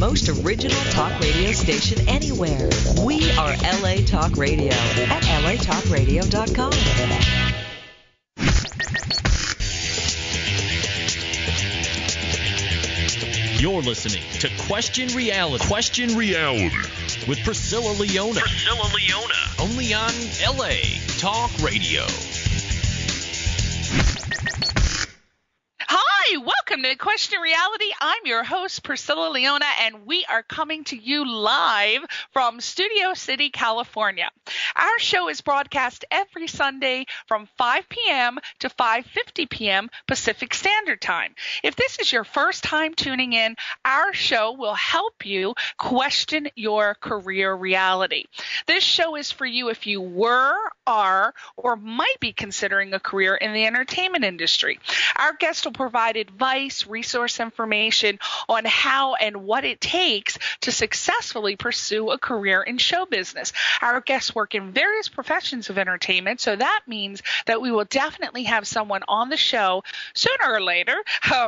most original talk radio station anywhere. We are LA Talk Radio at latalkradio.com. You're listening to Question Reality. Question Reality with Priscilla Leona. Priscilla Leona. Only on LA Talk Radio. Hi, welcome to Question Reality. I'm your host, Priscilla Leona, and we are coming to you live from Studio City, California. Our show is broadcast every Sunday from 5 p.m. to 5:50 p.m. Pacific Standard Time. If this is your first time tuning in, our show will help you question your career reality. This show is for you if you were, are, or might be considering a career in the entertainment industry. Our guests will provide advice, resource information on how and what it takes to successfully pursue a career in show business. Our guests work in various professions of entertainment, so that means that we will definitely have someone on the show sooner or later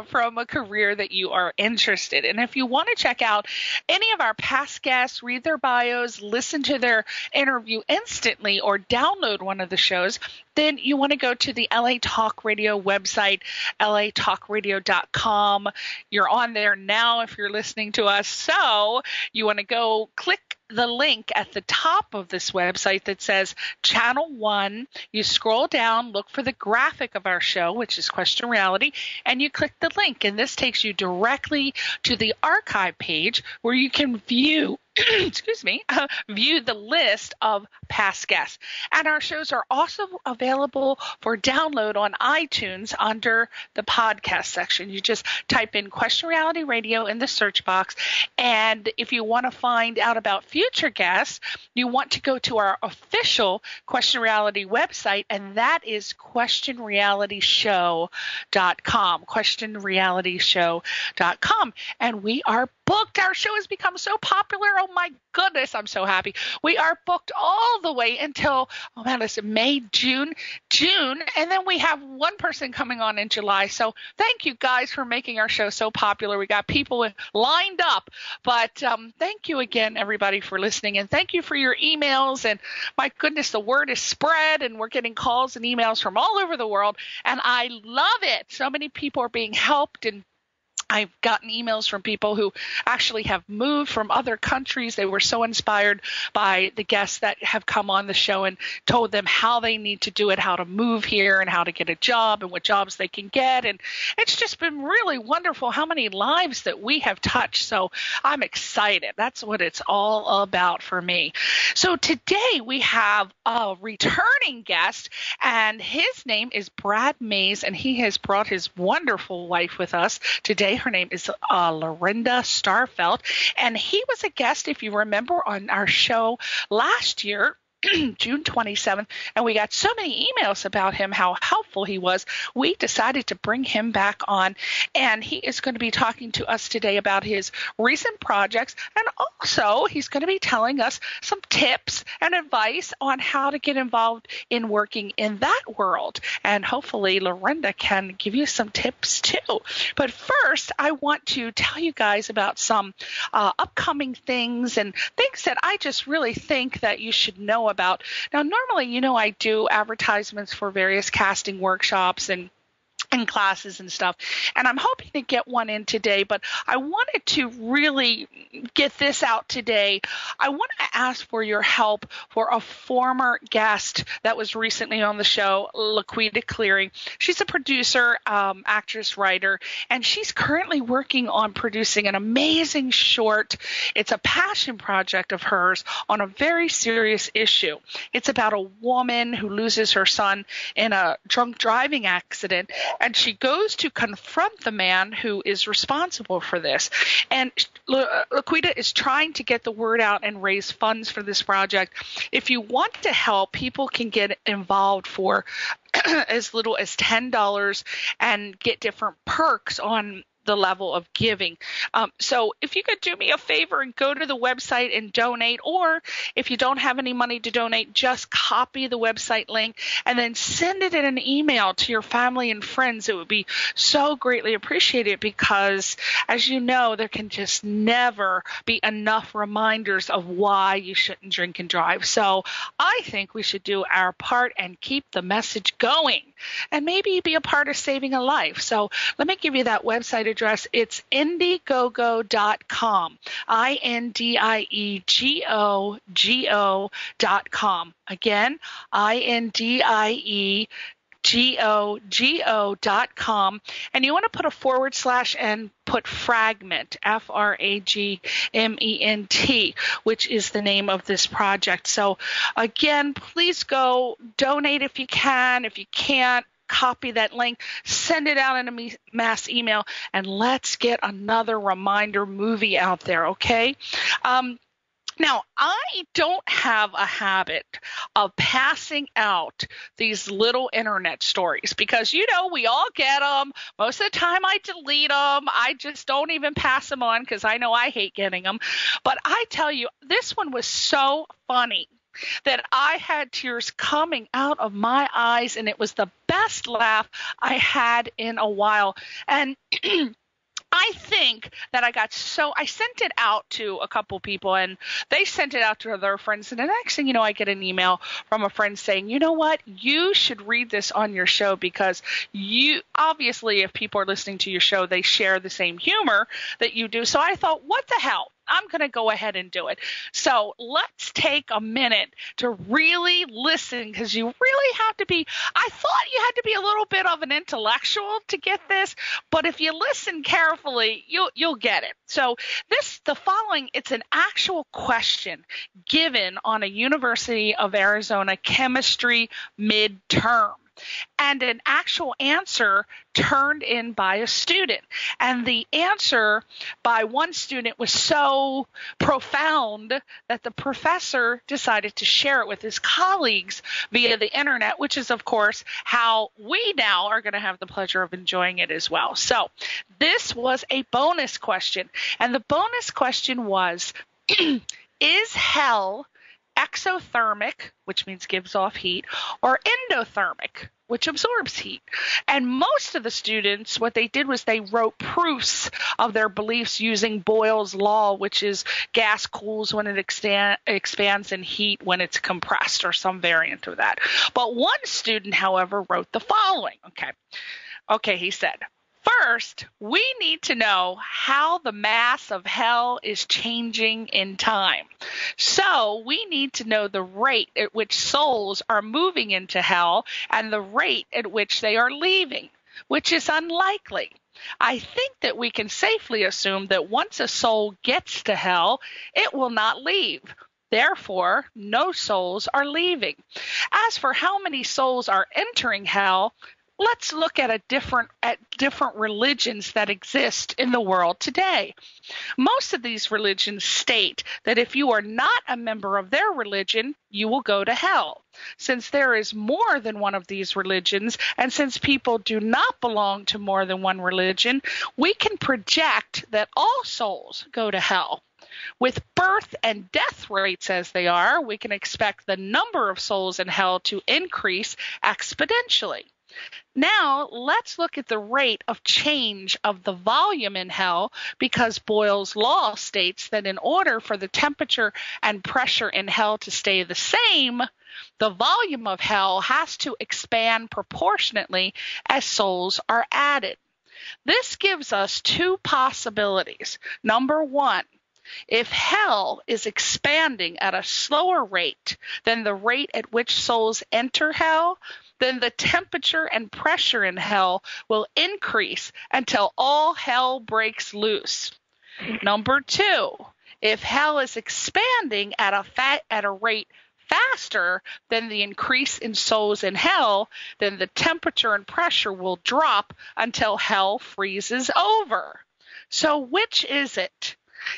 from a career that you are interested in. And if you want to check out any of our past guests, read their bios, listen to their interview instantly, or download one of the shows, then you want to go to the LA Talk Radio website, latalkradio.com. You're on there now if you're listening to us. So you want to go click the link at the top of this website that says Channel 1. You scroll down, look for the graphic of our show, which is Question Reality, and you click the link. And this takes you directly to the archive page where you can view view the list of past guests. And our shows are also available for download on iTunes under the podcast section. You just type in Question Reality Radio in the search box. And if you want to find out about future guests, you want to go to our official Question Reality website, and that is questionrealityshow.com, questionrealityshow.com. And we are booked. Our show has become so popular. Oh my goodness, I'm so happy. We are booked all the way until, May, June, and then we have one person coming on in July. So thank you guys for making our show so popular. We got people lined up, but thank you again, everybody, for listening, and thank you for your emails. And my goodness, the word is spread, and we're getting calls and emails from all over the world, and I love it. So many people are being helped, and I've gotten emails from people who actually have moved from other countries. They were so inspired by the guests that have come on the show and told them how they need to do it, how to move here and how to get a job and what jobs they can get. And it's just been really wonderful how many lives that we have touched. So I'm excited. That's what it's all about for me. So today we have a returning guest, and his name is Brad Mays, and he has brought his wonderful wife with us today. Her name is Lorenda Starfelt, and he was a guest, if you remember, on our show last year, June 27th, and we got so many emails about him, how helpful he was. We decided to bring him back on, and he is going to be talking to us today about his recent projects, and also he's going to be telling us some tips and advice on how to get involved in working in that world. And hopefully Lorenda can give you some tips too. But first, I want to tell you guys about some upcoming things and things that I just really think that you should know about. Now, normally, I do advertisements for various casting workshops and classes and stuff, and I'm hoping to get one in today, but I wanted to really get this out today. I want to ask for your help for a former guest that was recently on the show, Laquita Cleary. She's a producer, actress, writer, and she's currently working on producing an amazing short. It's a passion project of hers on a very serious issue. It's about a woman who loses her son in a drunk driving accident, and she goes to confront the man who is responsible for this. And Laquita is trying to get the word out and raise funds for this project. If you want to help, people can get involved for as little as $10 and get different perks on the level of giving. So if you could do me a favor and go to the website and donate, or if you don't have any money to donate, just copy the website link and then send it in an email to your family and friends. It would be so greatly appreciated because, as you know, there can just never be enough reminders of why you shouldn't drink and drive. So I think we should do our part and keep the message going and maybe be a part of saving a life. So let me give you that website address. It's indiegogo.com, INDIEGOGO.com. Again, INDIEGOGO.com. And you want to put a / and put fragment, FRAGMENT, which is the name of this project. So again, please go donate if you can. If you can't, copy that link, send it out in a mass email, and let's get another reminder movie out there, okay? Now, I don't have a habit of passing out these little internet stories because, you know, we all get them. Most of the time I delete them. I just don't even pass them on because I know I hate getting them. But I tell you, this one was so funny that I had tears coming out of my eyes, and it was the best laugh I had in a while. And I think that I sent it out to a couple people, and they sent it out to their friends. And the next thing you know, I get an email from a friend saying, you know what, you should read this on your show because you obviously, if people are listening to your show, they share the same humor that you do. So I thought, what the hell? I'm going to go ahead and do it. So let's take a minute to really listen because you really have to be, I thought you had to be a little bit of an intellectual to get this, but if you listen carefully, you'll get it. So the following, it's an actual question given on a University of Arizona chemistry midterm, and an actual answer turned in by a student. And the answer by one student was so profound that the professor decided to share it with his colleagues via the internet, which is, of course, how we now are going to have the pleasure of enjoying it as well. So this was a bonus question. And the bonus question was, is hell exothermic, which means gives off heat, or endothermic, which absorbs heat? And most of the students, what they did was they wrote proofs of their beliefs using Boyle's law, which is gas cools when it expands and heat when it's compressed, or some variant of that. But one student, however, wrote the following. Okay, he said, first, we need to know how the mass of hell is changing in time. So we need to know the rate at which souls are moving into hell and the rate at which they are leaving, which is unlikely. I think that we can safely assume that once a soul gets to hell, it will not leave. Therefore, no souls are leaving. As for how many souls are entering hell, let's look at different religions that exist in the world today. Most of these religions state that if you are not a member of their religion, you will go to hell. Since there is more than one of these religions, and since people do not belong to more than one religion, we can project that all souls go to hell. With birth and death rates as they are, we can expect the number of souls in hell to increase exponentially. Now, let's look at the rate of change of the volume in hell, because Boyle's law states that in order for the temperature and pressure in hell to stay the same, the volume of hell has to expand proportionately as souls are added. This gives us two possibilities. Number one, if hell is expanding at a slower rate than the rate at which souls enter hell, then the temperature and pressure in hell will increase until all hell breaks loose. Number two, if hell is expanding at a rate faster than the increase in souls in hell, then the temperature and pressure will drop until hell freezes over. So which is it?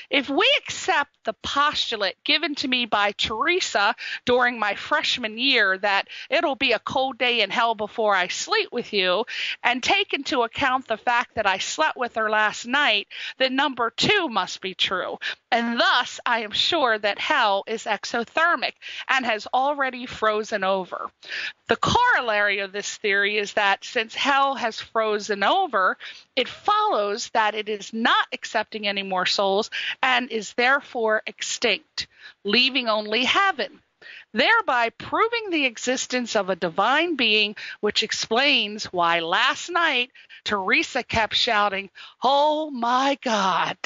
If we accept the postulate given to me by Teresa during my freshman year that it'll be a cold day in hell before I sleep with you, and take into account the fact that I slept with her last night, then number 2 must be true. And thus, I am sure that hell is exothermic and has already frozen over. The corollary of this theory is that since hell has frozen over, it follows that it is not accepting any more souls and is therefore extinct, leaving only heaven, thereby proving the existence of a divine being, which explains why last night Teresa kept shouting, "Oh my God."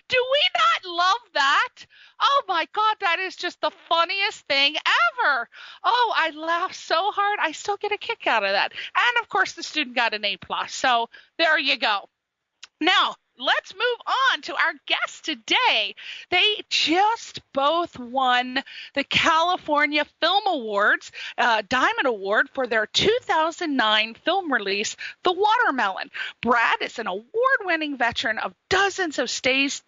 Do we not love that? Oh my God, that is just the funniest thing ever. Oh, I laughed so hard. I still get a kick out of that. And of course, the student got an A+. So there you go. Now, let's move on to our guests today. They just both won the California Film Awards, Diamond Award, for their 2009 film release, The Watermelon. Brad is an award-winning veteran of dozens of stage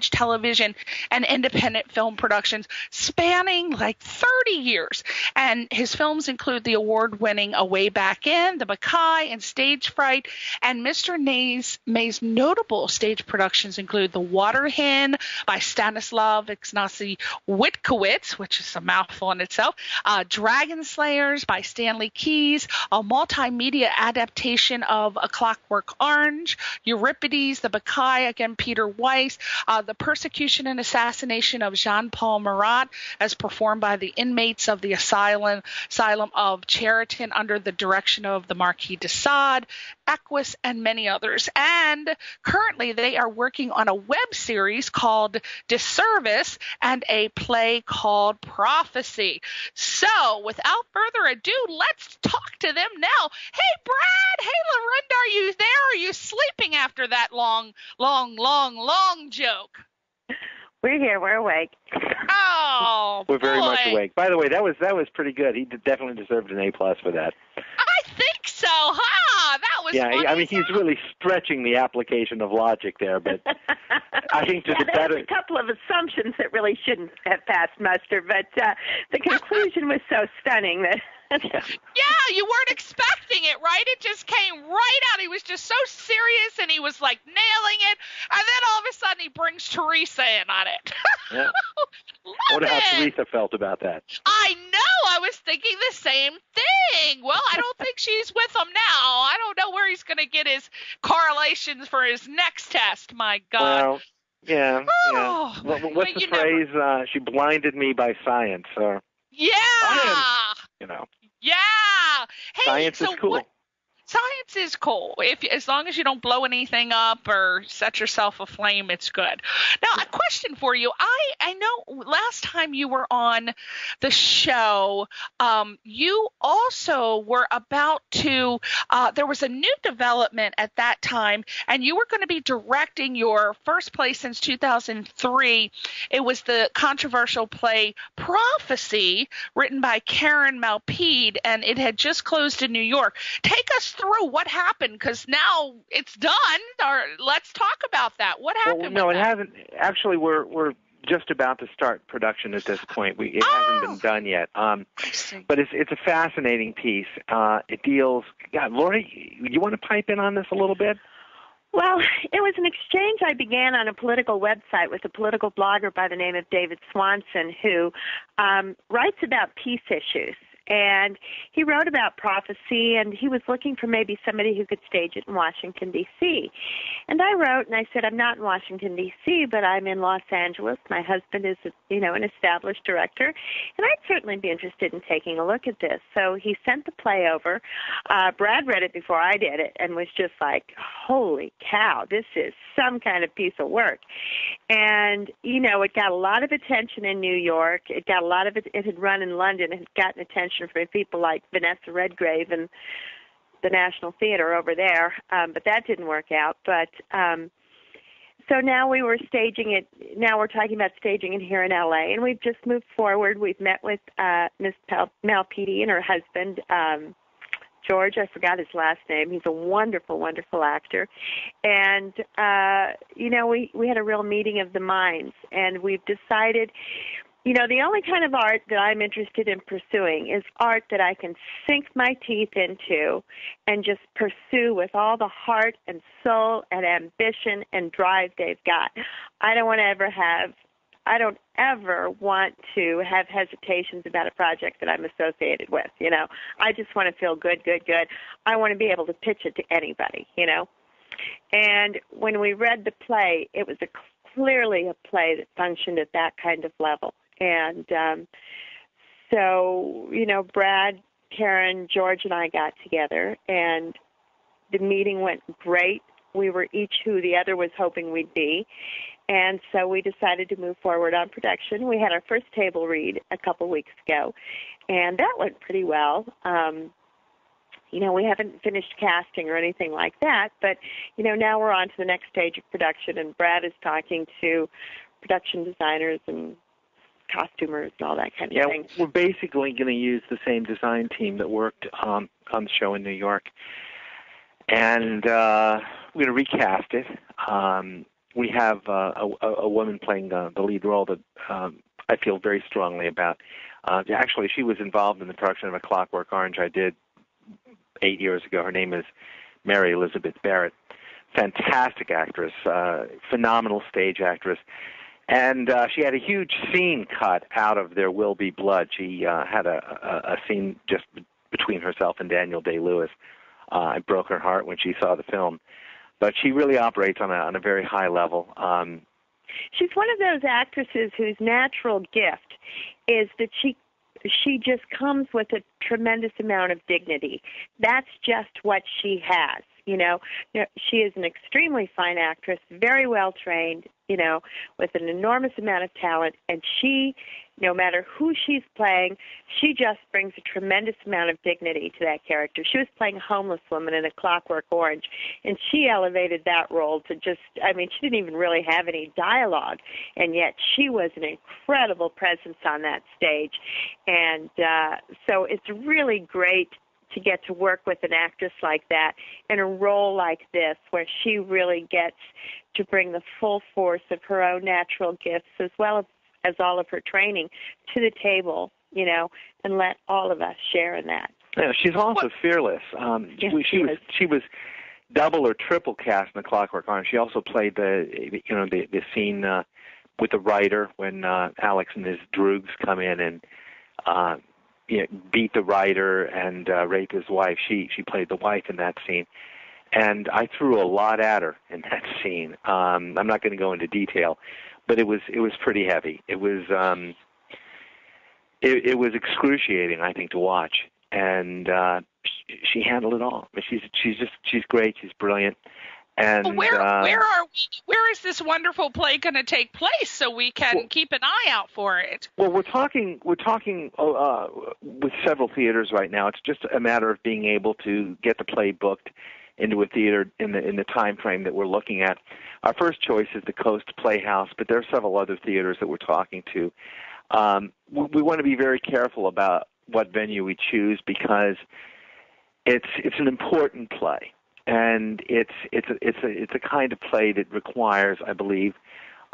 television and independent film productions spanning like 30 years. And his films include the award-winning A Way Back In, The Mackay, and Stage Fright. And Mr. May's notable stage productions include The Water Hen by Stanislav Ignacy Witkowitz, which is a mouthful in itself, Dragon Slayers by Stanley Keyes, a multimedia adaptation of A Clockwork Orange, Euripides, The Mackay, again Peter Weiss, The Persecution and Assassination of Jean-Paul Marat, as performed by the inmates of the asylum of Cheriton under the direction of the Marquis de Sade, Equus, and many others. And currently they are working on a web series called Disservice and a play called Prophecy. So without further ado, let's talk to them now. Hey, Brad. Hey, Lorenda, are you there? Are you sleeping after that long joke? We're here. We're awake. Oh, we're very boy. much awake. By the way, that was pretty good. He definitely deserved an A+ for that. I think so, huh? That was funny. I mean, he's really stretching the application of logic there, but I think there's a couple of assumptions that really shouldn't have passed muster, but the conclusion was so stunning that. Yeah, you weren't expecting it, right? It just came right out. He was just so serious, and he was like nailing it, and then all of a sudden he brings Teresa in on it. Yeah. I wonder how Teresa felt about that. I know. I was thinking the same thing. Well, I don't think she's with him now. I don't know where he's going to get his correlations for his next test. My God. Well, yeah. Oh, yeah. What's the phrase? She blinded me by science. Or yeah. Science, Yeah. Hey, science is cool. Science is cool. As long as you don't blow anything up or set yourself aflame, it's good. Now, a question for you. I know last time you were on the show, you also were about to, there was a new development at that time, and you were going to be directing your first play since 2003. It was the controversial play Prophecy, written by Karen Malpede, and it had just closed in New York. Take us through what happened, because now it's done. Or let's talk about that. What happened? Well, no, it hasn't. Actually, we're just about to start production at this point. It hasn't been done yet. But it's a fascinating piece. It deals. God, Lori, you want to pipe in on this a little bit? Well, it was an exchange I began on a political website with a political blogger by the name of David Swanson, who writes about peace issues. And he wrote about Prophecy, and he was looking for maybe somebody who could stage it in Washington, D.C. And I wrote, and I said, I'm not in Washington, D.C., but I'm in Los Angeles. My husband is, an established director, and I'd certainly be interested in taking a look at this. So he sent the play over. Brad read it before I did it and was just like, holy cow, this is some kind of piece of work. And, it got a lot of attention in New York. It got a lot of it had run in London. It had gotten attention from people like Vanessa Redgrave and the National Theater over there, but that didn't work out. But so now we're staging it. Now we're talking about staging it here in L.A., and we've just moved forward. We've met with Ms. Malpede and her husband, George, I forgot his last name. He's a wonderful, wonderful actor. And, we had a real meeting of the minds, and we've decided, the only kind of art that I'm interested in pursuing is art that I can sink my teeth into and just pursue with all the heart and soul and ambition and drive they've got. I don't ever want to have hesitations about a project that I'm associated with, I just want to feel good. I want to be able to pitch it to anybody, And when we read the play, it was clearly a play that functioned at that kind of level. And so, Brad, Karen, George, and I got together, and the meeting went great. We were each who the other was hoping we'd be. And so we decided to move forward on production. We had our first table read a couple weeks ago, and that went pretty well. We haven't finished casting or anything like that, but, now we're on to the next stage of production, and Brad is talking to production designers and costumers and all that kind of thing. Yeah, we're basically going to use the same design team that worked on the show in New York, and we're going to recast it. We have a woman playing the lead role that I feel very strongly about. Actually, she was involved in the production of A Clockwork Orange I did 8 years ago. Her name is Mary Elizabeth Barrett. Fantastic actress, phenomenal stage actress. And she had a huge scene cut out of There Will Be Blood. She had a scene just between herself and Daniel Day-Lewis. It broke her heart when she saw the film. But she really operates on a very high level. She's one of those actresses whose natural gift is that she just comes with a tremendous amount of dignity. That's just what she has. She is an extremely fine actress, very well trained, with an enormous amount of talent, and she, no matter who she's playing, she just brings a tremendous amount of dignity to that character. She was playing a homeless woman in A Clockwork Orange, and she elevated that role to she didn't even really have any dialogue, and yet she was an incredible presence on that stage. And so it's really great to get to work with an actress like that in a role like this, where she really gets to bring the full force of her own natural gifts as well as all of her training to the table, and let all of us share in that. Yeah, she's also fearless. She was double or triple cast in The Clockwork Orange. She also played the scene with the writer when Alex and his droogs come in and beat the writer and rape his wife. She played the wife in that scene, and I threw a lot at her in that scene. I'm not going to go into detail, but it was pretty heavy. It was excruciating, I think, to watch, and she handled it all. She's great. She's brilliant. And where is this wonderful play going to take place so we can keep an eye out for it? Well, we're talking with several theaters right now. It's just a matter of being able to get the play booked into a theater in the time frame that we're looking at. Our first choice is the Coast Playhouse, but there are several other theaters that we're talking to. We want to be very careful about what venue we choose because it's an important play. And it's a kind of play that requires, I believe,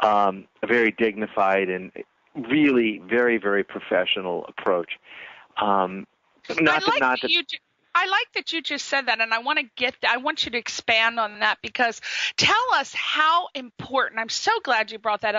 a very dignified and really very, very professional approach. I like that you just said that, and I want you to expand on that, because tell us how important, I'm so glad you brought that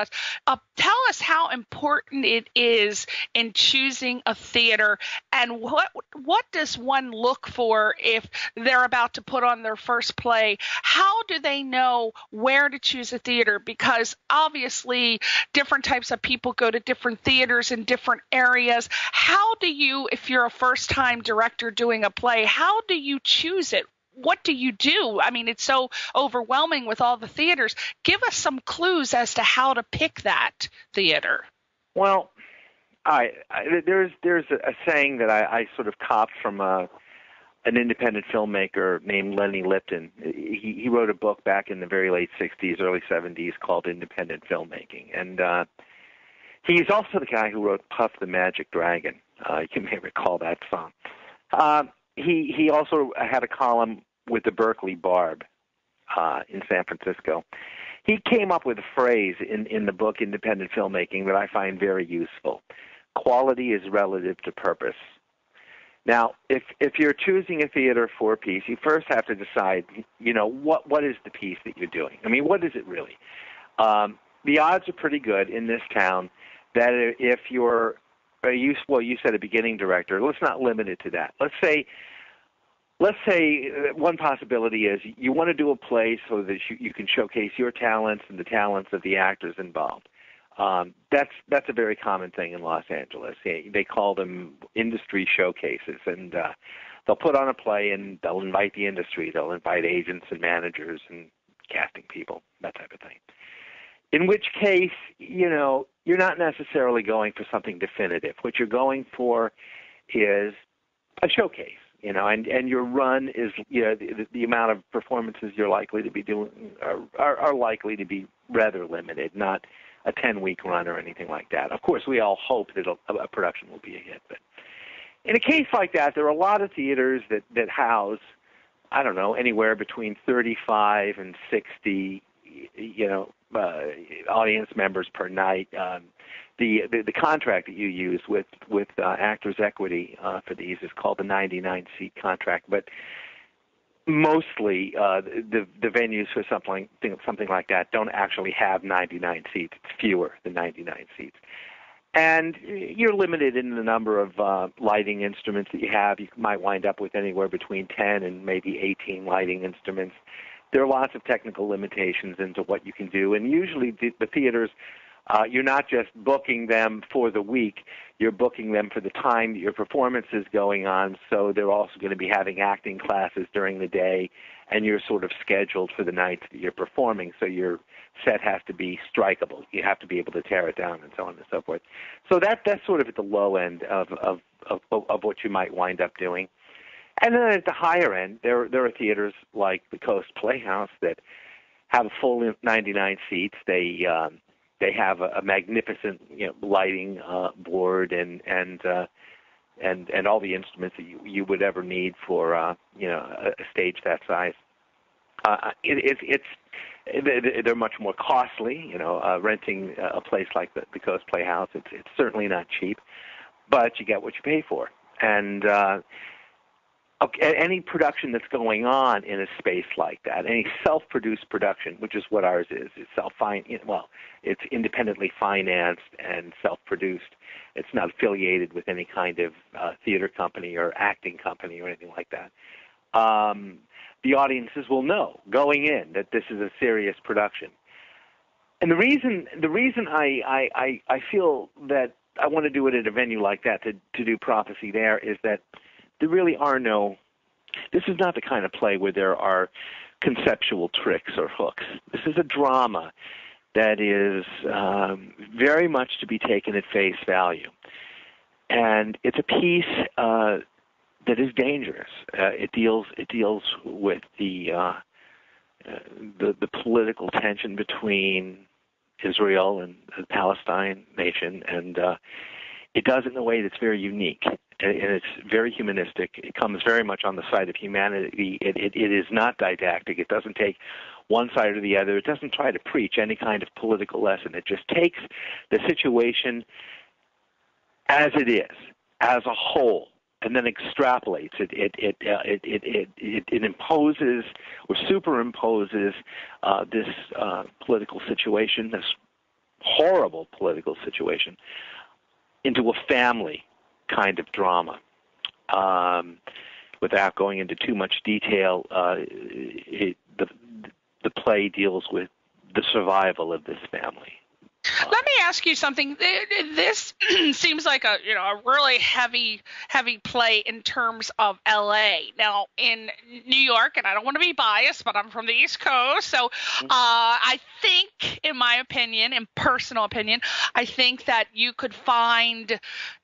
up. Tell us how important it is in choosing a theater, and what does one look for if they're about to put on their first play? How do they know where to choose a theater? Because obviously different types of people go to different theaters in different areas. How do you, if you're a first-time director doing a play, how do you choose it? What do you do? I mean, it's so overwhelming with all the theaters. Give us some clues as to how to pick that theater. Well, there's a saying that I sort of copped from an independent filmmaker named Lenny Lipton. He wrote a book back in the very late 60s, early 70s called Independent Filmmaking. And he's also the guy who wrote Puff the Magic Dragon. You may recall that song. he also had a column with the Berkeley Barb in San Francisco. He came up with a phrase in the book Independent Filmmaking that I find very useful. Quality is relative to purpose. Now, if you're choosing a theater for a piece, you first have to decide, what is the piece that you're doing? I mean, what is it really? The odds are pretty good in this town that if you're you said a beginning director. Let's not limit it to that. Let's say one possibility is you want to do a play so that you can showcase your talents and the talents of the actors involved. That's a very common thing in Los Angeles. They call them industry showcases, and they'll put on a play and they'll invite the industry. They'll invite agents and managers and casting people, that type of thing. In which case, you're not necessarily going for something definitive. What you're going for is a showcase, and your run is, the amount of performances you're likely to be doing are likely to be rather limited, not a 10-week run or anything like that. Of course, we all hope that a production will be a hit, but in a case like that, there are a lot of theaters that house, I don't know, anywhere between 35 and 60, audience members per night. The contract that you use with Actors Equity for these is called the 99-seat contract, but mostly the venues for something like that don't actually have 99 seats. It's fewer than 99 seats. And you're limited in the number of lighting instruments that you have. You might wind up with anywhere between 10 and maybe 18 lighting instruments. There are lots of technical limitations into what you can do, and usually the theaters, you're not just booking them for the week, you're booking them for the time that your performance is going on, so they're also going to be having acting classes during the day, and you're sort of scheduled for the nights that you're performing, so your set has to be strikeable. You have to be able to tear it down and so on and so forth. So that's sort of at the low end of what you might wind up doing. And then at the higher end, there are theaters like the Coast Playhouse that have a full 99 seats. They have a magnificent lighting board and all the instruments that you would ever need for a stage that size. They're much more costly. Renting a place like the Coast Playhouse, it's certainly not cheap, but you get what you pay for. And any production that's going on in a space like that, any self-produced production, which is what ours is, it's independently financed and self-produced. It's not affiliated with any kind of theater company or acting company or anything like that. The audiences will know going in that this is a serious production. And the reason I feel that I want to do it at a venue like that to do Prophecy there is that there really are this is not the kind of play where there are conceptual tricks or hooks. This is a drama that is very much to be taken at face value. And it's a piece that is dangerous. It deals with the political tension between Israel and the Palestine nation, and it does it in a way that's very unique, and it's very humanistic. It comes very much on the side of humanity. It is not didactic. It doesn't take one side or the other. It doesn't try to preach any kind of political lesson. It just takes the situation as it is, as a whole, and then extrapolates. It imposes or superimposes this political situation, this horrible political situation, into a family kind of drama. Without going into too much detail, the play deals with the survival of this family. Let me ask you something. This seems like a really heavy play in terms of L.A. Now, in New York, and I don't want to be biased, but I'm from the East Coast, so I think, in my opinion, in personal opinion, I think that you could find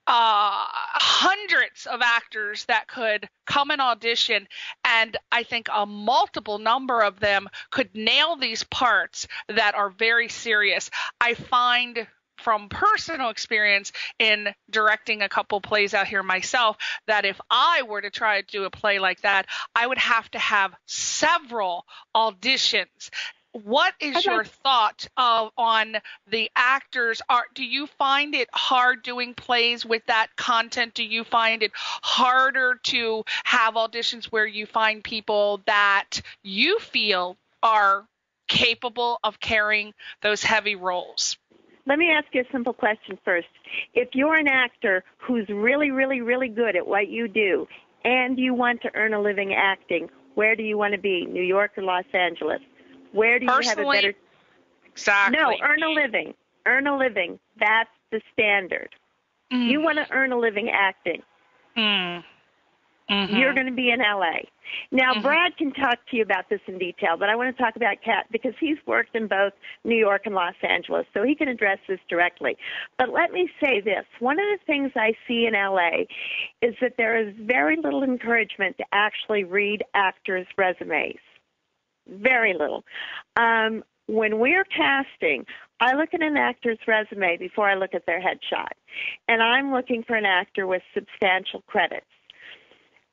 hundreds of actors that could come and audition, and I think a multiple number of them could nail these parts that are very serious. I find from personal experience in directing a couple plays out here myself, that if I were to try to do a play like that, I would have to have several auditions. What is your thought on the actors? Do you find it hard doing plays with that content? Do you find it harder to have auditions where you find people that you feel are capable of carrying those heavy roles? Let me ask you a simple question first. If you're an actor who's really, really, really good at what you do and you want to earn a living acting, where do you want to be, New York or Los Angeles? Where do you have a better... Exactly. No, earn a living. Earn a living. That's the standard. You want to earn a living acting. You're going to be in L.A. Now, Brad can talk to you about this in detail, but I want to talk about Kat because he's worked in both New York and Los Angeles, so he can address this directly. But let me say this. One of the things I see in L.A. is that there is very little encouragement to actually read actors' resumes. Very little. When we're casting, I look at an actor's resume before I look at their headshot, and I'm looking for an actor with substantial credits.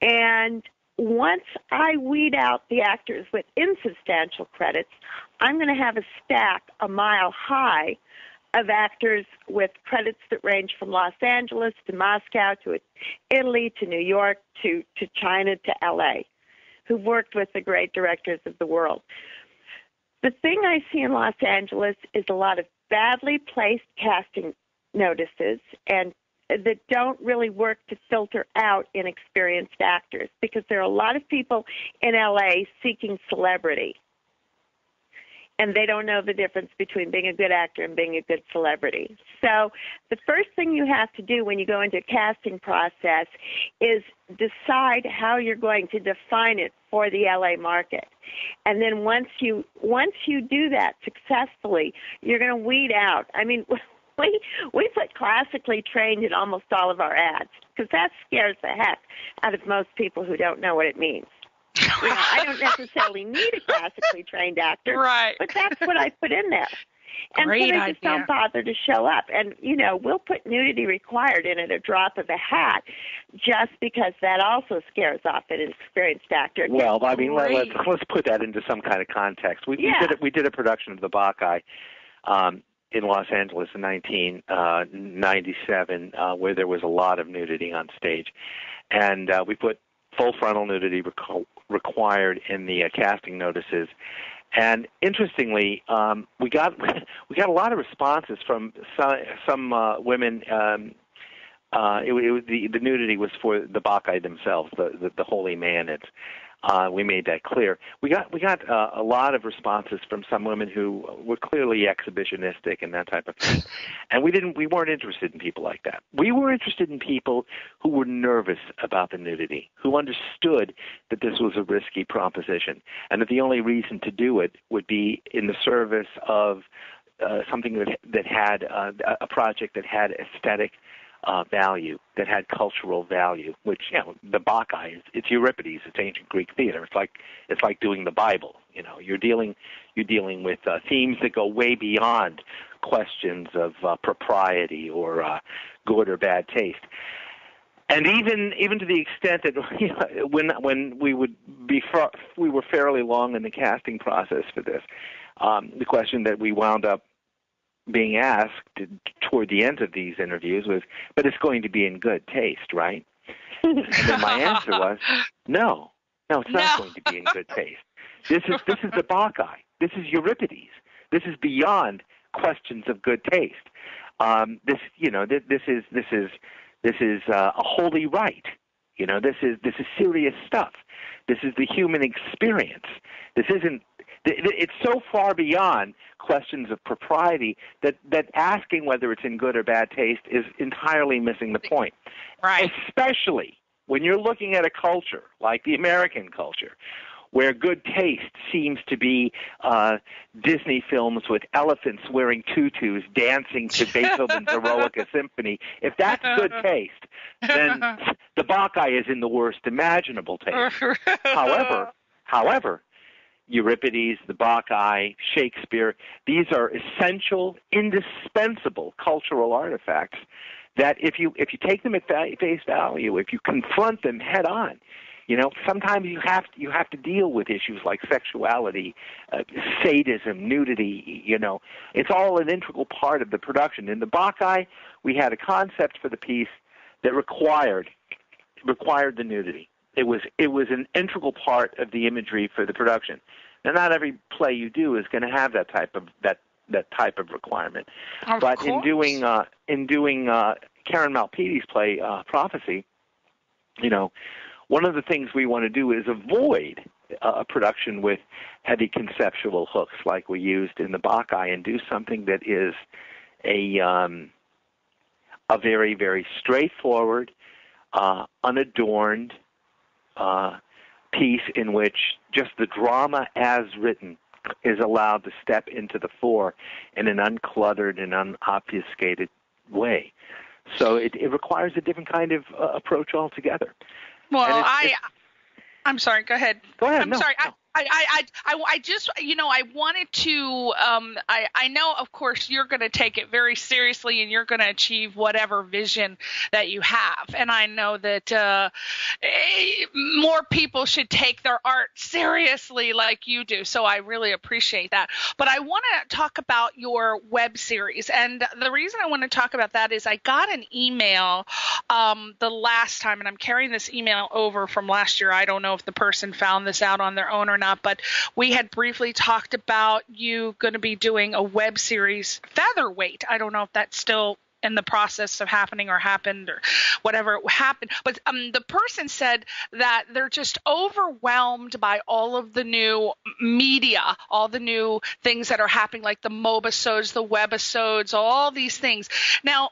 And once I weed out the actors with insubstantial credits, I'm going to have a stack a mile high of actors with credits that range from Los Angeles to Moscow to Italy to New York to China to L.A., who've worked with the great directors of the world. The thing I see in Los Angeles is a lot of badly placed casting notices and that don't really work to filter out inexperienced actors because there are a lot of people in L.A. seeking celebrity. And they don't know the difference between being a good actor and being a good celebrity. So the first thing you have to do when you go into a casting process is decide how you're going to define it for the LA market. And then once you do that successfully, you're going to weed out. I mean, we put classically trained in almost all of our ads because that scares the heck out of most people who don't know what it means. You know, I don't necessarily need a classically trained actor, right? But that's what I put in there. And Great so they just don't bother to show up. And, you know, we'll put nudity required in at a drop of a hat just because that also scares off an experienced actor. Well, I mean, let's put that into some kind of context. We did a production of The Bacchae in Los Angeles in 1997 where there was a lot of nudity on stage. And we put full frontal nudity required in the casting notices, and interestingly, we got a lot of responses from some women. The nudity was for the Bacchae themselves, the holy man. We made that clear. We got a lot of responses from some women who were clearly exhibitionistic and that type of thing, and we weren't interested in people like that. We were interested in people who were nervous about the nudity, who understood that this was a risky proposition, and that the only reason to do it would be in the service of something that had a project that had aesthetic value, that had cultural value, which, you know, the Bacchae, it's Euripides, it's ancient Greek theater. It's like doing the Bible. You know, you're dealing with themes that go way beyond questions of propriety or good or bad taste. And even to the extent that, you know, when we were fairly long in the casting process for this, the question that we wound up being asked toward the end of these interviews was, but it's going to be in good taste, right? And then my answer was, no, it's not going to be in good taste. This is the Bacchae. This is Euripides. This is beyond questions of good taste. This is a holy rite. You know, this is serious stuff. This is the human experience. This isn't. It's so far beyond questions of propriety that asking whether it's in good or bad taste is entirely missing the point. Right. Especially when you're looking at a culture like the American culture, where good taste seems to be Disney films with elephants wearing tutus dancing to Beethoven's Eroica Symphony. If that's good taste, then the Bacchae is in the worst imaginable taste. However, Euripides, the Bacchae, Shakespeare. These are essential, indispensable cultural artifacts that if you take them at face value, if you confront them head on, sometimes you have to deal with issues like sexuality, sadism, nudity. It's all an integral part of the production. In the Bacchae, we had a concept for the piece that required the nudity. It was an integral part of the imagery for the production. Now, not every play you do is going to have that type of requirement. But in doing Karen Malpiti's play Prophecy, one of the things we want to do is avoid a production with heavy conceptual hooks like we used in the Bacchae, and do something that is a very, very straightforward, unadorned piece in which just the drama as written is allowed to step into the fore in an uncluttered and unobfuscated way. So it requires a different kind of approach altogether. Well, I'm sorry. Go ahead. Go ahead. I'm sorry. I just, I wanted to, I know, of course, you're going to take it very seriously and you're going to achieve whatever vision that you have. And I know that more people should take their art seriously like you do. So I really appreciate that. But I want to talk about your web series. And the reason I want to talk about that is I got an email the last time, and I'm carrying this email over from last year. I don't know if the person found this out on their own or not, but we had briefly talked about you going to be doing a web series, Featherweight. I don't know if that's still in the process of happening or happened or whatever happened. But the person said that they're just overwhelmed by all of the new media, all the new things that are happening, like the mobisodes, the webisodes, all these things. Now,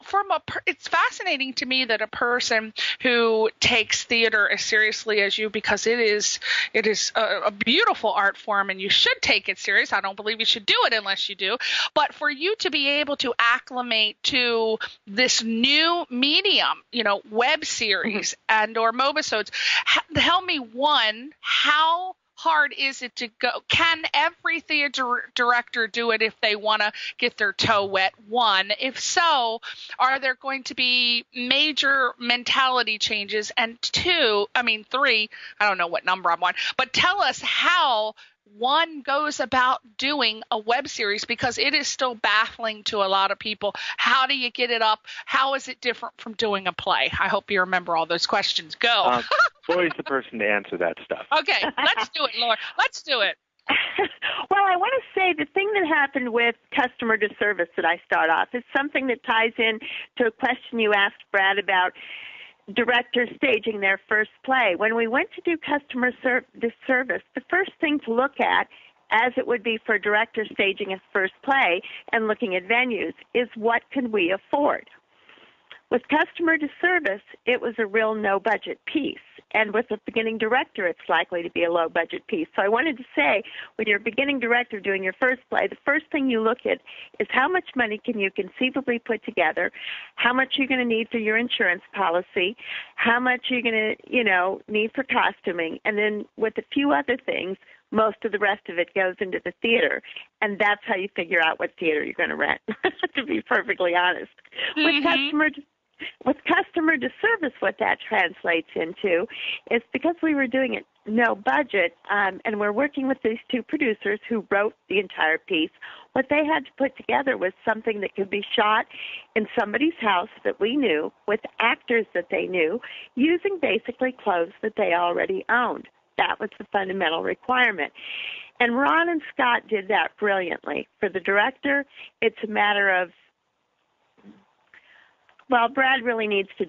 it's fascinating to me that a person who takes theater as seriously as you, because it is a beautiful art form and you should take it serious. I don't believe you should do it unless you do. But for you to be able to acclimate to this new medium, web series and or mobisodes, tell me, one, how hard is it to go? Can every theater director do it if they want to get their toe wet? One, if so, are there going to be major mentality changes? And three, I don't know what number I'm on, but tell us how one goes about doing a web series, because it is still baffling to a lot of people. How do you get it up? How is it different from doing a play? I hope you remember all those questions. Go. Lori's the person to answer that stuff. Okay, let's do it, Lori. Let's do it. Well, I want to say the thing that happened with customer disservice that I start off is something that ties in to a question you asked, Brad, about directors staging their first play. When we went to do customer disservice, the first thing to look at, as it would be for a director staging a first play and looking at venues, is what can we afford? With customer disservice, it was a real no-budget piece. And with a beginning director, it's likely to be a low-budget piece. So I wanted to say, when you're a beginning director doing your first play, the first thing you look at is how much money can you conceivably put together, how much you're going to need for your insurance policy, how much you're going to, need for costuming, and then with a few other things, most of the rest of it goes into the theater. And that's how you figure out what theater you're going to rent, to be perfectly honest. Mm-hmm. With customer disservice, what that translates into is, because we were doing it no budget, and we're working with these two producers who wrote the entire piece, what they had to put together was something that could be shot in somebody's house that we knew, with actors that they knew, using basically clothes that they already owned. That was the fundamental requirement. And Ron and Scott did that brilliantly. For the director, it's a matter of, well, Brad really needs to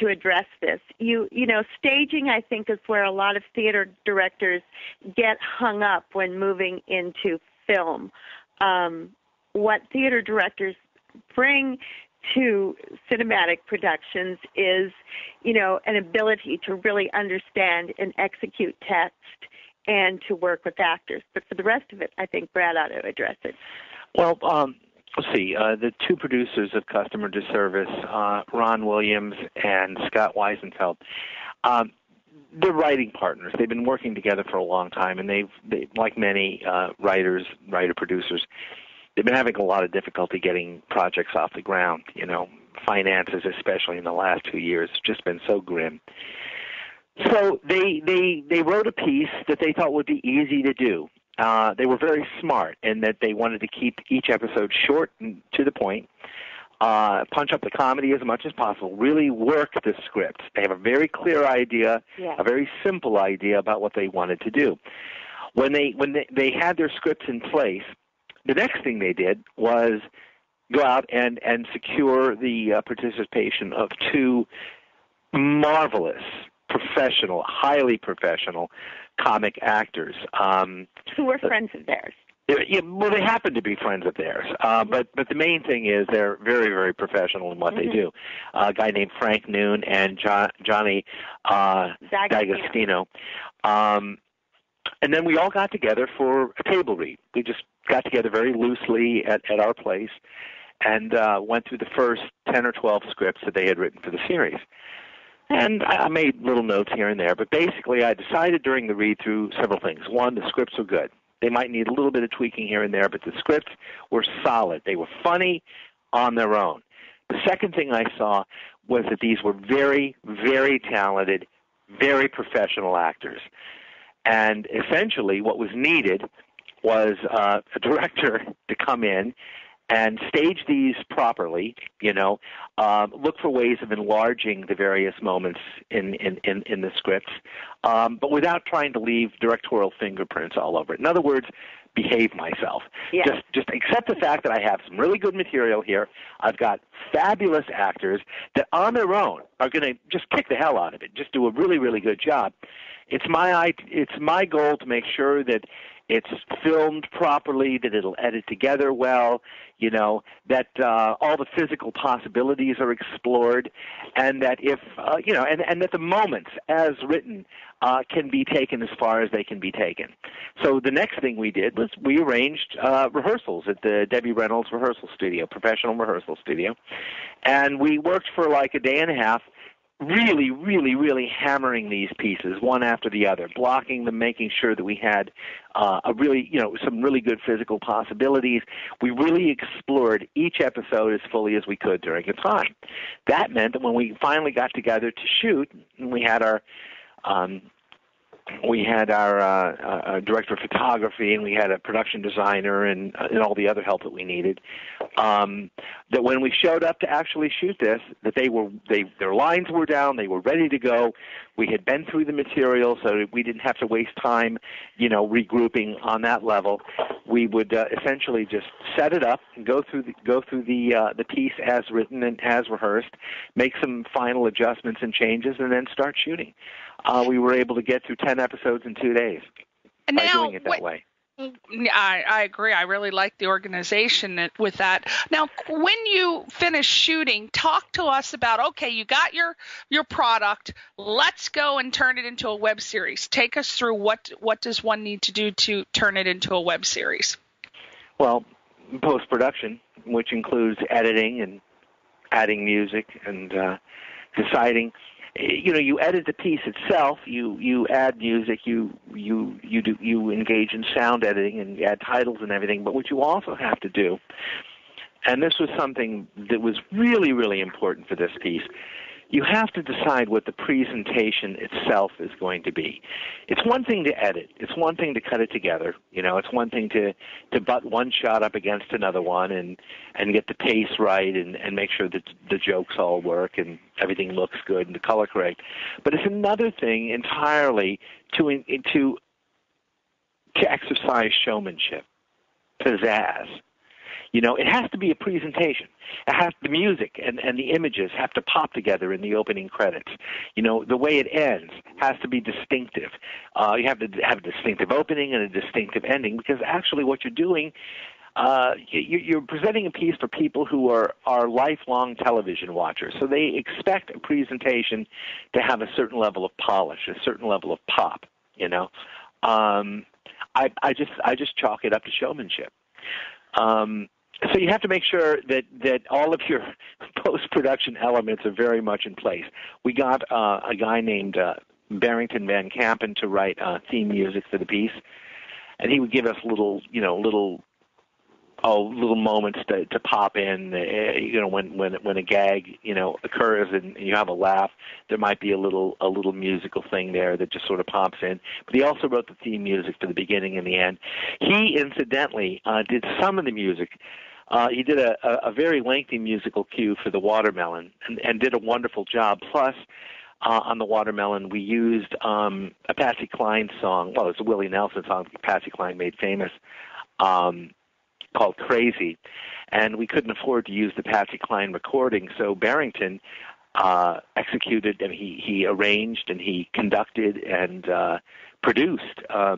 address this. Staging, I think, is where a lot of theater directors get hung up when moving into film. What theater directors bring to cinematic productions is, an ability to really understand and execute text and to work with actors. But for the rest of it, I think Brad ought to address it. Well, let's see. The two producers of Customer Disservice, Ron Williams and Scott Weisenfeld, they're writing partners. They've been working together for a long time, and they like many writer-producers, they've been having a lot of difficulty getting projects off the ground. Finances, especially in the last 2 years, just been so grim. So they wrote a piece that they thought would be easy to do. They were very smart in that they wanted to keep each episode short and to the point, punch up the comedy as much as possible, really work the script. They have a very clear idea, a very simple idea about what they wanted to do. When they had their scripts in place, the next thing they did was go out and secure the participation of two marvelous, professional, highly professional comic actors. Who were friends of theirs. Yeah, well, they happen to be friends of theirs. But the main thing is they're very, very professional in what they do. A guy named Frank Noon and Johnny D'Agostino. And then we all got together for a table read. We just got together very loosely at our place and went through the first 10 or 12 scripts that they had written for the series. And I made little notes here and there, but basically I decided during the read-through several things. One, the scripts were good. They might need a little bit of tweaking here and there, but the scripts were solid. They were funny on their own. The second thing I saw was that these were very, very talented, very professional actors. And essentially what was needed was a director to come in and stage these properly, look for ways of enlarging the various moments in the scripts, but without trying to leave directorial fingerprints all over it. In other words, behave myself. Yeah. Just accept the fact that I have some really good material here. I've got fabulous actors that on their own are going to just kick the hell out of it, just do a really, really good job. It's my goal to make sure that it's filmed properly, that it'll edit together well, that all the physical possibilities are explored, and that if, and that the moments as written can be taken as far as they can be taken. So the next thing we did was we arranged rehearsals at the Debbie Reynolds rehearsal studio, professional rehearsal studio, and we worked for like a day and a half, really, really, really hammering these pieces one after the other, blocking them, making sure that we had some really good physical possibilities. We really explored each episode as fully as we could during the time. That meant that when we finally got together to shoot, and we had our director of photography, and we had a production designer, and all the other help that we needed. That when we showed up to actually shoot this, that their lines were down, they were ready to go. We had been through the material, so that we didn't have to waste time, regrouping on that level. We would essentially just set it up and go through the piece as written and as rehearsed, make some final adjustments and changes, and then start shooting. We were able to get through 10 episodes in 2 days by doing it that way. I agree. I really like the organization with that. Now, when you finish shooting, talk to us about, okay, you got your product. Let's go and turn it into a web series. Take us through what does one need to do to turn it into a web series? Well, post-production, which includes editing and adding music and deciding. You edit the piece itself. You add music. You engage in sound editing and add titles and everything. But what you also have to do, and this was something that was really, really important for this piece, you have to decide what the presentation itself is going to be. It's one thing to edit. It's one thing to cut it together. It's one thing to butt one shot up against another one and get the pace right and make sure that the jokes all work and everything looks good and the color correct. But it's another thing entirely to exercise showmanship, pizzazz. It has to be a presentation. The music and the images have to pop together in the opening credits. The way it ends has to be distinctive. You have to have a distinctive opening and a distinctive ending, because actually what you're doing, you're presenting a piece for people who are lifelong television watchers. So they expect a presentation to have a certain level of polish, a certain level of pop. I just chalk it up to showmanship. So you have to make sure that all of your post-production elements are very much in place. We got a guy named Barrington Van Kampen to write theme music for the piece, and he would give us little moments to pop in. When a gag occurs and you have a laugh, there might be a little musical thing there that just sort of pops in. But he also wrote the theme music for the beginning and the end. He incidentally did some of the music. He did a very lengthy musical cue for the Watermelon and did a wonderful job. Plus, on the Watermelon, we used a Patsy Cline song. Well, it's a Willie Nelson song Patsy Cline made famous, called Crazy. And we couldn't afford to use the Patsy Cline recording, so Barrington executed, and he arranged and he conducted and produced a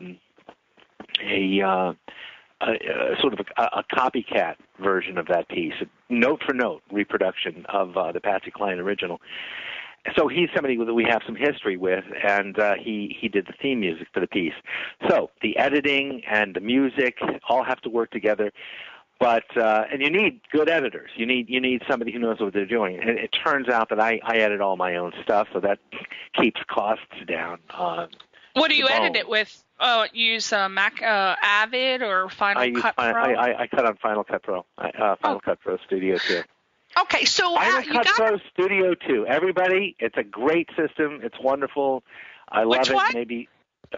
sort of a copycat version of that piece, a note-for-note reproduction of the Patsy Cline original. So he's somebody that we have some history with, and he did the theme music for the piece. So the editing and the music all have to work together, but and you need good editors. You need somebody who knows what they're doing. And it turns out that I edit all my own stuff, so that keeps costs down. What do you edit it with? Use Mac Avid or Final Cut Pro? I cut on Final Cut Pro. Final Cut Pro Studio 2. Okay, so Final Cut Pro Studio 2. Everybody, it's a great system. It's wonderful. I love it. Maybe.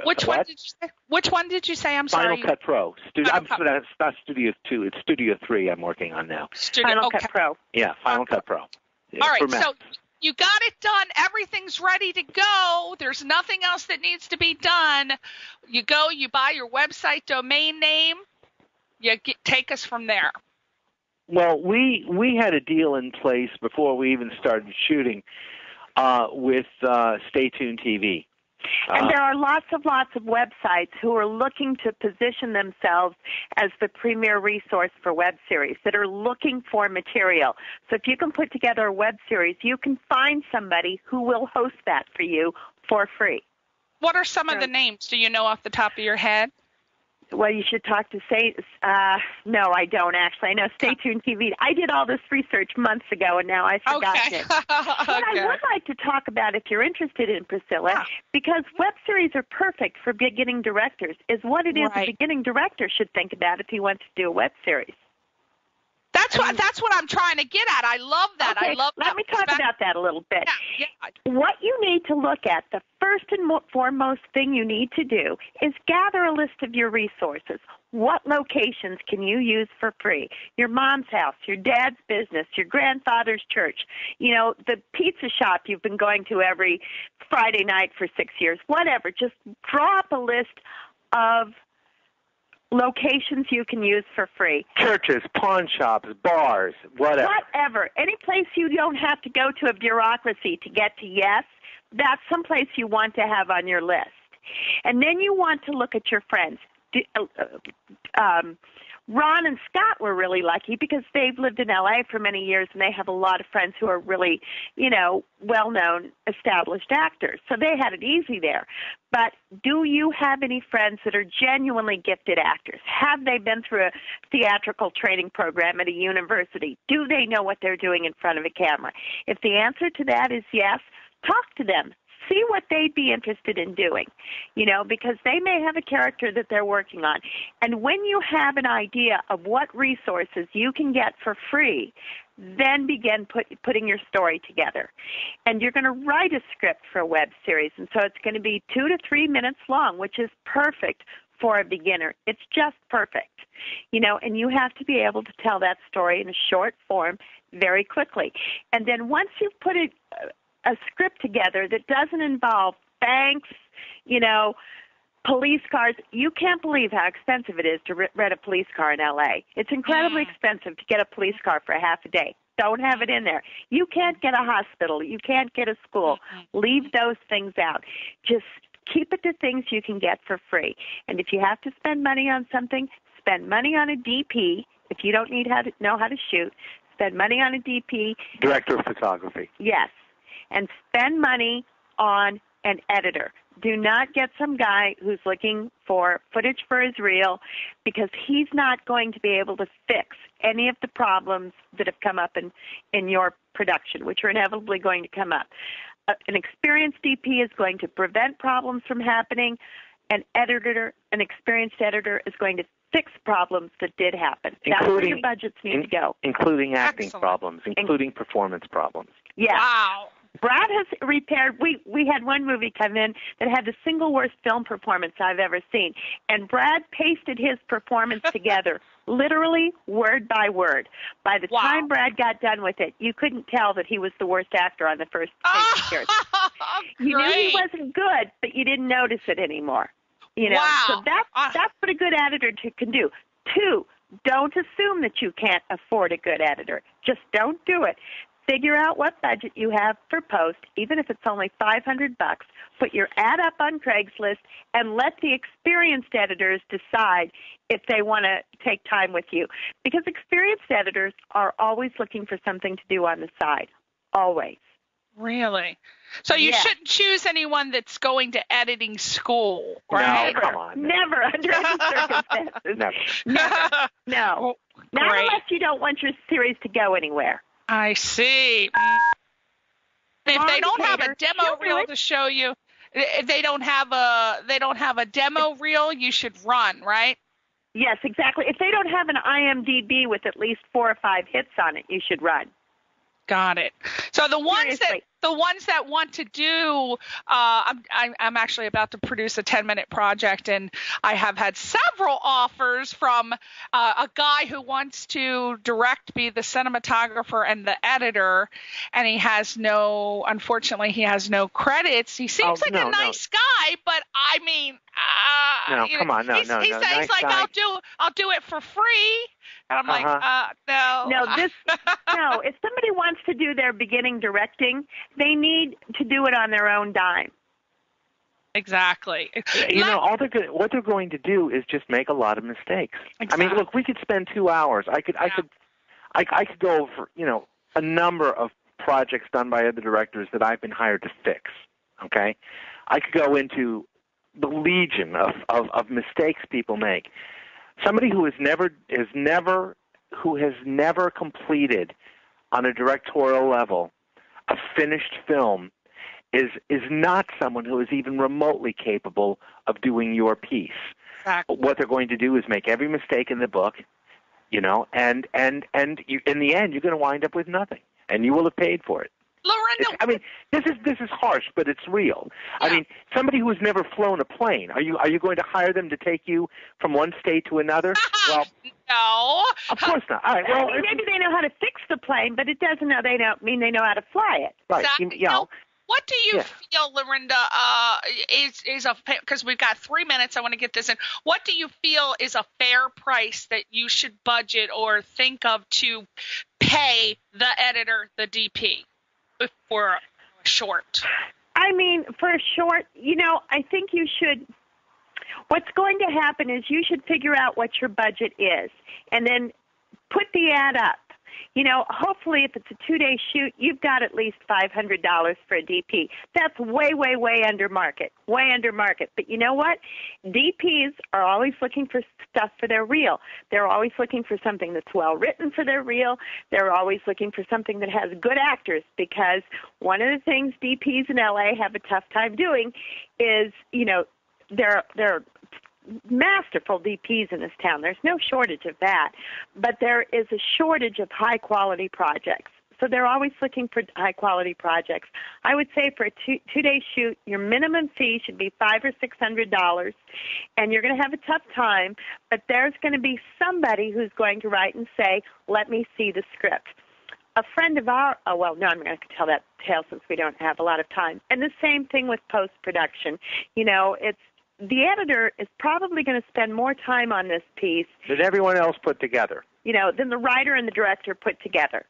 Which one did you say? Which one did you say? I'm sorry. Final Cut Pro. It's not Studio 2. It's Studio 3 I'm working on now. Final Cut Pro. Yeah, Final Cut Pro. Yeah, all right, so you got it done. Everything's ready to go. There's nothing else that needs to be done. You go, you buy your website domain name. Take us from there. Well, we had a deal in place before we even started shooting with Stay Tuned TV. And there are lots of websites who are looking to position themselves as the premier resource for web series that are looking for material. So if you can put together a web series, you can find somebody who will host that for you for free. What are some of the names? Do you know off the top of your head? Well, you should talk to no, I don't actually. I know Stay Tuned TV. I did all this research months ago, and now I've forgotten it. What I would like to talk about, if you're interested in, Priscilla, because web series are perfect for beginning directors, is what it is a beginning director should think about if he wants to do a web series. That's what I'm trying to get at. I love that. Okay, let me talk about that a little bit. Yeah. What you need to look at, the first and foremost thing you need to do is gather a list of your resources. What locations can you use for free? Your mom's house, your dad's business, your grandfather's church, the pizza shop you've been going to every Friday night for 6 years, whatever. Just draw up a list of locations you can use for free. Churches, pawn shops, bars, whatever. Whatever. Any place you don't have to go to a bureaucracy to get to yes, that's someplace you want to have on your list. And then you want to look at your friends. Ron and Scott were really lucky because they've lived in L.A. for many years, and they have a lot of friends who are really, well-known, established actors. So they had it easy there. But do you have any friends that are genuinely gifted actors? Have they been through a theatrical training program at a university? Do they know what they're doing in front of a camera? If the answer to that is yes, talk to them. See what they'd be interested in doing, because they may have a character that they're working on. And when you have an idea of what resources you can get for free, then begin putting your story together. And you're going to write a script for a web series, and so it's going to be 2 to 3 minutes long, which is perfect for a beginner. It's just perfect, and you have to be able to tell that story in a short form very quickly. And then once you've put a script together that doesn't involve banks, police cars. You can't believe how expensive it is to rent a police car in L.A. It's incredibly expensive to get a police car for half a day. Don't have it in there. You can't get a hospital. You can't get a school. Leave those things out. Just keep it to things you can get for free. And if you have to spend money on something, spend money on a DP. If you don't know how to shoot, spend money on a DP. Director of photography. Yes. And spend money on an editor. Do not get some guy who's looking for footage for his reel, because he's not going to be able to fix any of the problems that have come up in your production, which are inevitably going to come up. An experienced DP is going to prevent problems from happening. An experienced editor is going to fix problems that did happen. That's where your budgets need to go. Including acting Excellent. problems, including performance problems. Yeah. Wow. Brad has repaired. We had one movie come in that had the single worst film performance I've ever seen, and Brad pasted his performance together, literally word by word. By the time Brad got done with it, you couldn't tell that he was the worst actor on the first page. You knew he wasn't good, but you didn't notice it anymore. Wow. So that's what a good editor can do. 2, don't assume that you can't afford a good editor. Just don't do it. Figure out what budget you have for post, even if it's only $500. Put your ad up on Craigslist and let the experienced editors decide if they want to take time with you. Because experienced editors are always looking for something to do on the side. Always. Really? So you shouldn't choose anyone that's going to editing school, right? No, come on. Never, under any circumstances. Never. No. Not unless you don't want your series to go anywhere. I see. If they don't have a demo reel to show you, if they don't have a demo reel, you should run, right? Yes, exactly. If they don't have an IMDb with at least 4 or 5 hits on it, you should run. Got it. So the ones that want to do, I'm actually about to produce a 10-minute project, and I have had several offers from a guy who wants to be the cinematographer and the editor, and unfortunately, he has no credits. He seems like a nice guy, but I mean, come on, he says nice like guy. I'll do it for free. And I'm like, no. No, if somebody wants to do their beginning directing, they need to do it on their own dime. Exactly. What they're going to do is just make a lot of mistakes. Exactly. I mean, look, we could spend 2 hours. I could go over, a number of projects done by other directors that I've been hired to fix. Okay? I could go into the legion of mistakes people make. Somebody who has never completed on a directorial level a finished film is not someone who is even remotely capable of doing your piece. Exactly. What they're going to do is make every mistake in the book, and you, in the end, you're going to wind up with nothing, and you will have paid for it. Lorenda, this is harsh, but it's real. Yeah. I mean, somebody who has never flown a plane, are you going to hire them to take you from one state to another? Well, no. Of course not. All right. Well, maybe they know how to fix the plane, but it doesn't mean they know how to fly it. Right. Exactly. What do you feel, Lorenda, because we've got 3 minutes, I want to get this in. What do you feel is a fair price that you should budget or think of to pay the editor, the DP? For a short? I mean, for a short, I think you should, what's going to happen is you should figure out what your budget is and then put the ad up. Hopefully if it's a 2-day shoot, you've got at least $500 for a DP. That's way, way, way under market, But you know what? DPs are always looking for stuff for their reel. They're always looking for something that's well written for their reel. They're always looking for something that has good actors, because one of the things DPs in LA have a tough time doing is, they're masterful DPs in this town. There's no shortage of that, but there is a shortage of high-quality projects. So they're always looking for high-quality projects. I would say for a two-day shoot, your minimum fee should be $500 or $600, and you're going to have a tough time, but there's going to be somebody who's going to write and say, let me see the script. A friend of I'm not going to tell that tale since we don't have a lot of time. And the same thing with post-production. The editor is probably going to spend more time on this piece than everyone else put together. Than the writer and the director put together.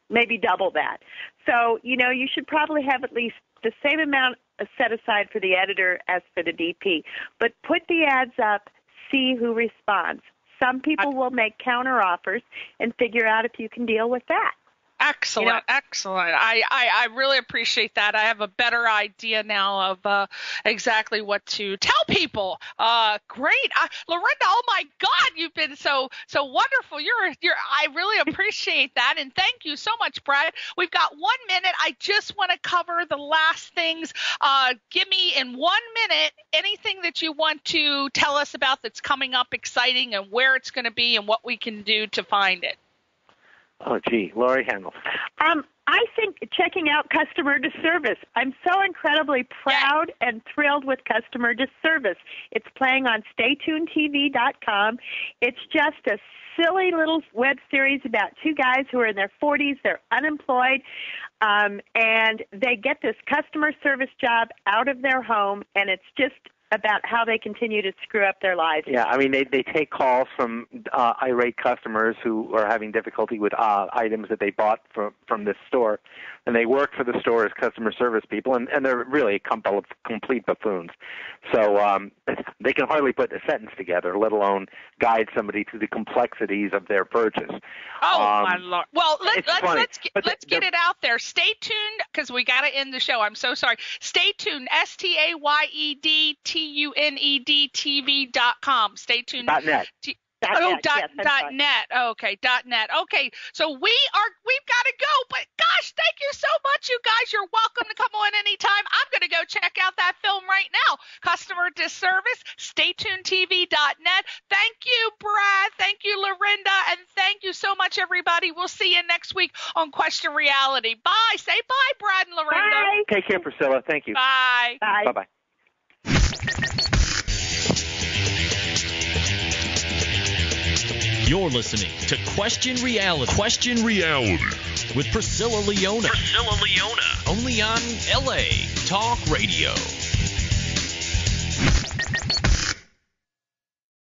Maybe double that. So, you should probably have at least the same amount set aside for the editor as for the DP. But put the ads up, see who responds. Some people will make counter offers and figure out if you can deal with that. Excellent, excellent. I really appreciate that. I have a better idea now of exactly what to tell people. Great, Lorenda. Oh my God, you've been so wonderful. I really appreciate that, and thank you so much, Brad. We've got 1 minute. I just want to cover the last things. Give me in 1 minute anything that you want to tell us about that's coming up, exciting, and where it's going to be, and what we can do to find it. Oh, gee, Lori Handel. I think checking out Customer to Service. I'm so incredibly proud and thrilled with Customer to Service. It's playing on StayTunedTV.com. It's just a silly little web series about two guys who are in their 40s. They're unemployed, and they get this customer service job out of their home, and it's just about how they continue to screw up their lives. Yeah, I mean, they take calls from irate customers who are having difficulty with items that they bought from this store, and they work for the store as customer service people, and they're really a couple of complete buffoons. So they can hardly put a sentence together, let alone guide somebody through the complexities of their purchase. Oh, my Lord. Well, let's get it out there. Stay tuned, because we got to end the show. I'm so sorry. Stay tuned, STAYEDTUNED.TV.com. Stay tuned. .net. .net. Okay, .net. Okay, so we've got to go, but gosh, thank you so much, you guys. You're welcome to come on anytime. I'm going to go check out that film right now. Customer to Service, StayTunedTV.net. Thank you, Brad. Thank you, Lorenda, and thank you so much, everybody. We'll see you next week on Question Reality. Bye. Say bye, Brad and Lorenda. Bye. Take care, Priscilla. Thank you. Bye. Bye. Bye-bye. You're listening to Question Reality. Question Reality with Priscilla Leona. Only on LA Talk Radio.